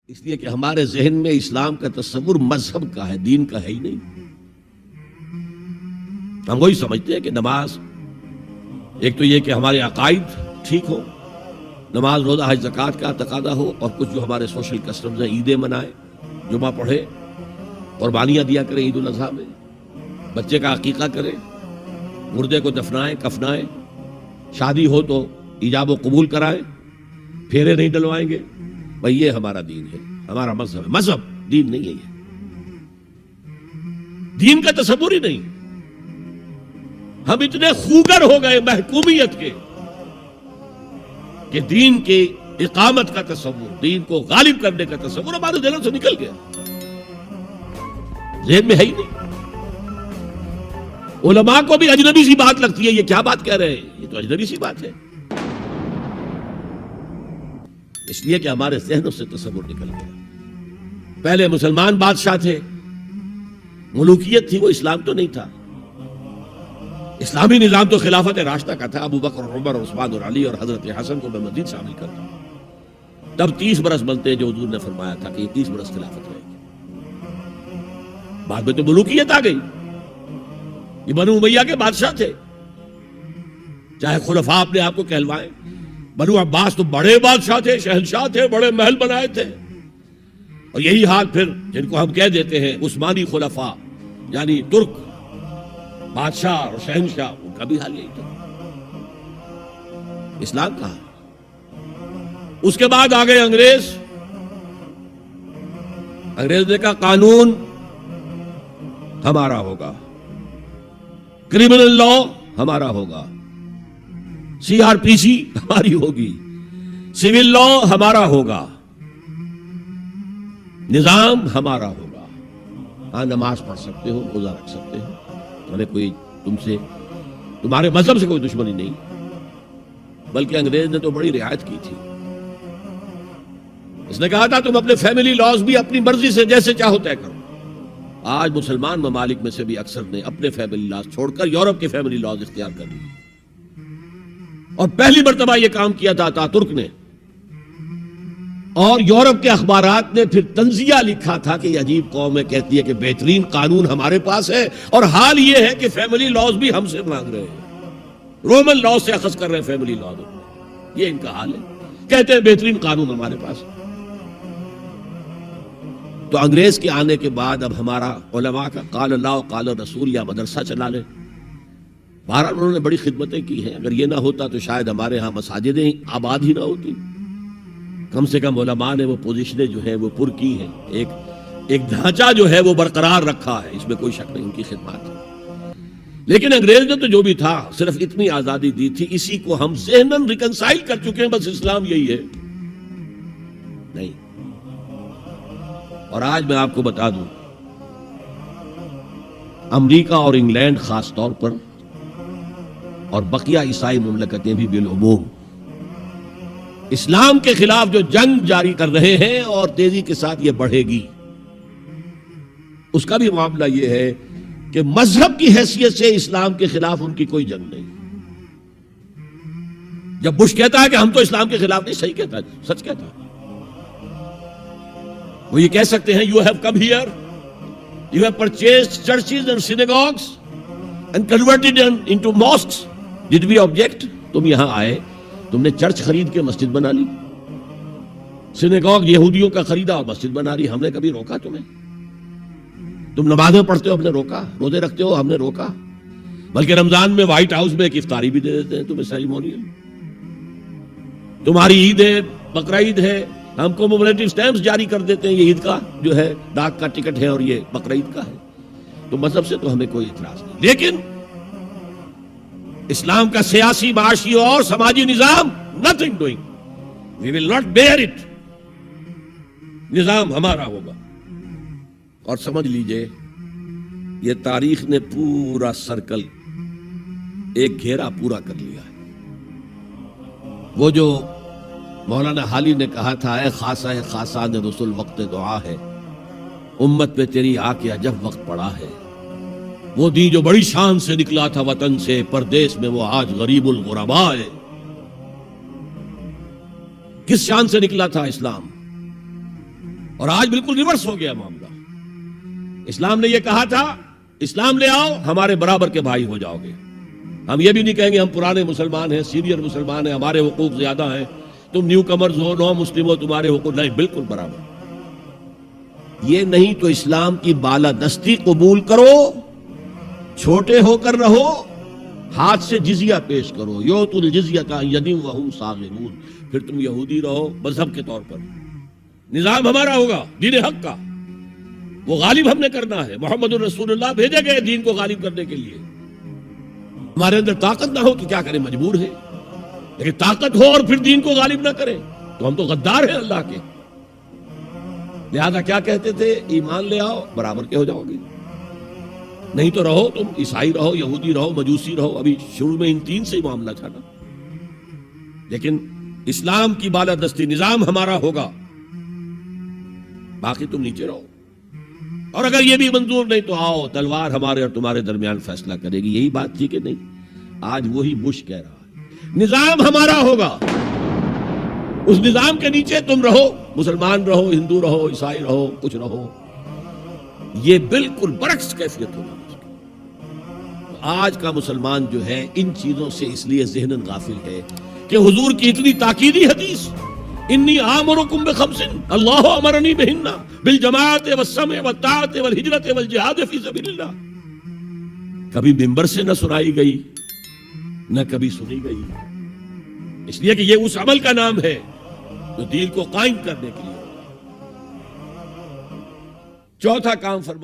اس لیے کہ ہمارے ذہن میں اسلام کا تصور مذہب کا ہے، دین کا ہے ہی نہیں۔ ہم وہی سمجھتے ہیں کہ نماز، ایک تو یہ کہ ہمارے عقائد ٹھیک ہو، نماز روزہ حج زکوٰۃ کا تقاضا ہو، اور کچھ جو ہمارے سوشل کسٹمز ہیں، عیدیں منائے، جمعہ پڑھے، قربانیاں دیا کریں عید الاضحیٰ میں، بچے کا عقیقہ کریں، مردے کو دفنائیں کفنائیں، شادی ہو تو ایجاب و قبول کرائیں، پھیرے نہیں ڈلوائیں گے۔ بھئی یہ ہمارا دین ہے، ہمارا مذہب ہے۔ مذہب دین نہیں ہے، یہ دین کا تصور ہی نہیں۔ ہم اتنے خوگر ہو گئے محکومیت کے کہ دین کی اقامت کا تصور، دین کو غالب کرنے کا تصور ہمارے ذہن سے نکل گیا، ذہن میں ہے ہی نہیں۔ علماء کو بھی اجنبی سی بات لگتی ہے، یہ کیا بات کہہ رہے ہیں، یہ تو اجنبی سی بات ہے، اس لیے کہ ہمارے ذہنوں سے تصور نکل گیا۔ پہلے مسلمان بادشاہ تھے، ملوکیت تھی، وہ اسلام تو نہیں تھا۔ اسلامی نظام تو خلافت راشدہ کا تھا، ابو بکر اور عمر اور عثمان اور علی اور حضرت حسن کو میں مزید شامل کرتا ہوں۔ تب 30 برس بنتے ہیں جو حضور نے فرمایا تھا کہ یہ 30 برس خلافت رہے گی۔ بعد میں تو ملوکیت آ گئی، یہ بنو امیہ کے بادشاہ تھے، چاہے خلفاء اپنے آپ کو کہلوائیں۔ بنو عباس تو بڑے بادشاہ تھے، شہنشاہ تھے، بڑے محل بنائے تھے، اور یہی حال پھر جن کو ہم کہہ دیتے ہیں عثمانی خلفاء، یعنی ترک بادشاہ اور شہنشاہ، ان کا بھی حال یہی تھا۔ اسلام کہاں؟ اس کے بعد آ گئے انگریز نے کہا قانون ہمارا ہوگا، کرمنل لا ہمارا ہوگا، CRPC ہماری ہوگی، سول لا ہمارا ہوگا، نظام ہمارا ہوگا۔ ہاں نماز پڑھ سکتے ہو، روزہ رکھ سکتے ہو، ہمیں کوئی تمہارے مذہب سے کوئی دشمنی نہیں، بلکہ انگریز نے تو بڑی رعایت کی تھی۔ اس نے کہا تھا تم اپنے فیملی لاز بھی اپنی مرضی سے جیسے چاہو طے کرو۔ آج مسلمان ممالک میں سے بھی اکثر نے اپنے فیملی لاز چھوڑ کر یورپ کے فیملی لاز اختیار کر لیے، اور پہلی مرتبہ یہ کام کیا تھا ترک نے، اور یورپ کے اخبارات نے پھر تنزیہ لکھا تھا کہ یہ عجیب قوم ہے، کہتی ہے کہ بہترین قانون ہمارے پاس ہے، اور حال یہ ہے کہ فیملی لاز بھی ہم سے مانگ رہے ہیں، رومن لاز سے اخذ کر رہے ہیں فیملی لاز، یہ ان کا حال ہے، کہتے ہیں بہترین قانون ہمارے پاس۔ تو انگریز کے آنے کے بعد اب ہمارا علماء کا قال اللہ قال رسول یا مدرسہ چلا لے۔ بہرحال انہوں نے بڑی خدمتیں کی ہیں، اگر یہ نہ ہوتا تو شاید ہمارے ہاں مساجدیں آباد ہی نہ ہوتی، کم سے کم علماء نے وہ پوزیشنیں جو ہیں وہ پر کی ہیں، ایک ڈھانچہ جو ہے وہ برقرار رکھا ہے، اس میں کوئی شک نہیں، ان کی خدمات ہے۔ لیکن انگریز نے تو جو بھی تھا صرف اتنی آزادی دی تھی، اسی کو ہم ذہناً ریکنسائل کر چکے ہیں، بس اسلام یہی ہے نہیں۔ اور آج میں آپ کو بتا دوں، امریکہ اور انگلینڈ خاص طور پر، اور بقیہ عیسائی مملکتیں بھی بالعموم، اسلام کے خلاف جو جنگ جاری کر رہے ہیں اور تیزی کے ساتھ یہ بڑھے گی، اس کا بھی معاملہ یہ ہے کہ مذہب کی حیثیت سے اسلام کے خلاف ان کی کوئی جنگ نہیں۔ جب بش کہتا ہے کہ ہم تو اسلام کے خلاف نہیں، صحیح کہتا ہے، سچ کہتا ہے، وہ یہ کہہ سکتے ہیں you have come here, you have purchased churches and synagogues and converted them into mosques. Did we object? تم یہاں آئے، تم نے چرچ خرید کے مسجد بنا لی، سینیگوگ یہودیوں کا خریدا اور مسجد بنا لی، ہم نے کبھی روکا تمہیں؟ تم نمازیں پڑھتے ہو، ہم نے روکا؟ روزے رکھتے ہو، ہم نے روکا؟ بلکہ رمضان میں وائٹ ہاؤس میں ایک افطاری بھی دے دیتے ہیں تمہیں سیریمونیل۔ تمہاری عید ہے، بقرعید ہے، ہم کو کومیموریٹو سٹیمپس جاری کر دیتے ہیں، یہ عید کا جو ہے ڈاک کا ٹکٹ ہے اور یہ بقرعید کا ہے۔ تو مذہب سے تو ہمیں کوئی اعتراض نہیں، لیکن اسلام کا سیاسی، معاشی اور سماجی نظام nothing doing, we will not bear it، نظام ہمارا ہوگا۔ اور سمجھ لیجئے یہ تاریخ نے پورا سرکل، ایک گھیرا پورا کر لیا ہے۔ وہ جو مولانا حالی نے کہا تھا، اے خاصہ خاصان رسول وقت دعا ہے، امت میں تیری آ کے عجب وقت پڑا ہے، وہ دین جو بڑی شان سے نکلا تھا وطن سے پردیس میں، وہ آج غریب الغرباء ہے۔ کس شان سے نکلا تھا اسلام؟ اور آج بالکل ریورس ہو گیا معاملہ. اسلام نے یہ کہا تھا اسلام لے آؤ ہمارے برابر کے بھائی ہو جاؤ گے. ہم یہ بھی نہیں کہیں گے ہم پرانے مسلمان ہیں, سینئر مسلمان ہیں, ہمارے حقوق زیادہ ہیں, تم نیو کمرز ہو, نو مسلم ہو, تمہارے حقوق نہیں, بالکل برابر. یہ نہیں تو اسلام کی بالادستی قبول کرو, چھوٹے ہو کر رہو, ہاتھ سے جزیہ پیش کرو. یؤتوا الجزیۃ عن ید وہم صاغرون. پھر تم یہودی رہو مذہب کے طور پر, نظام ہمارا ہوگا دین حق کا, وہ غالب ہم نے کرنا ہے. محمد الرسول اللہ بھیجے گئے دین کو غالب کرنے کے لیے. ہمارے اندر طاقت نہ ہو تو کیا کریں, مجبور ہے. لیکن طاقت ہو اور پھر دین کو غالب نہ کریں تو ہم تو غدار ہیں اللہ کے. لہذا کیا کہتے تھے, ایمان لے آؤ برابر کے ہو جاؤ گے, نہیں تو رہو تم عیسائی رہو, یہودی رہو, مجوسی رہو. ابھی شروع میں ان تین سے ہی معاملہ تھا نا. لیکن اسلام کی بالادستی نظام ہمارا ہوگا, باقی تم نیچے رہو. اور اگر یہ بھی منظور نہیں تو آؤ تلوار ہمارے اور تمہارے درمیان فیصلہ کرے گی. یہی بات تھی کہ نہیں؟ آج وہی بش کہہ رہا ہے نظام ہمارا ہوگا, اس نظام کے نیچے تم رہو, مسلمان رہو, ہندو رہو, عیسائی رہو, کچھ رہو. یہ بالکل برعکس کیفیت ہوگی. آج کا مسلمان جو ہے ان چیزوں سے اس لیے ذہناً غافل ہے کہ حضور کی اتنی تاکیدی حدیث انی آمرکم بخمس اللہ امرنی بہن بالجماعت والسمع والطاعت والہجرت والجہاد فی سبیل اللہ کبھی ممبر سے نہ سنائی گئی, نہ کبھی سنی گئی. اس لیے کہ یہ اس عمل کا نام ہے جو دین کو قائم کرنے کے لیے. چوتھا کام فرما